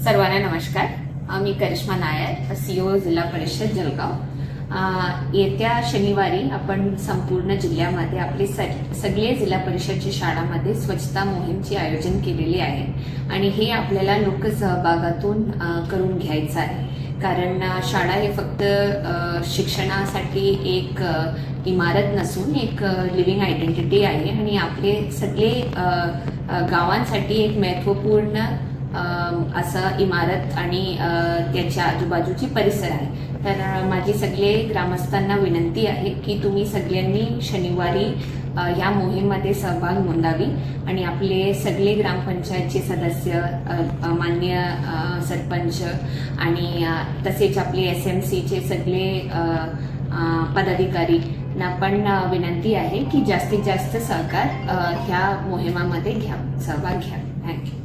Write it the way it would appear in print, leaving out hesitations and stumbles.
सर्वांना नमस्कार. मी करिश्मा नायर, सीओ जिल्हा परिषद जळगाव. येत्या शनिवारी आपण संपूर्ण जिल्ह्यामध्ये आपले सगळे जिल्हा परिषदच्या शाळांमध्ये स्वच्छता मोहीमचे आयोजन केलेले आहे आणि हे आपल्याला लोकसहभागातून करून घ्यायचं आहे. कारण शाळा हे फक्त शिक्षणासाठी एक इमारत नसून एक लिव्हिंग आयडेंटिटी आहे आणि आपले सगळे गावांसाठी एक महत्त्वपूर्ण असं इमारत आणि त्याच्या आजूबाजूची परिसर आहे. तर माझी सगळे ग्रामस्थांना विनंती आहे की तुम्ही सगळ्यांनी शनिवारी या मोहीममध्ये सहभाग नोंदावी आणि आपले सगळे ग्रामपंचायतचे सदस्य, मान्य सरपंच आणि तसेच आपले SMCचे सगळे पदाधिकारी ना पण विनंती आहे की जास्तीत जास्त सहकार ह्या मोहिमामध्ये सहभाग घ्या. थँक्यू.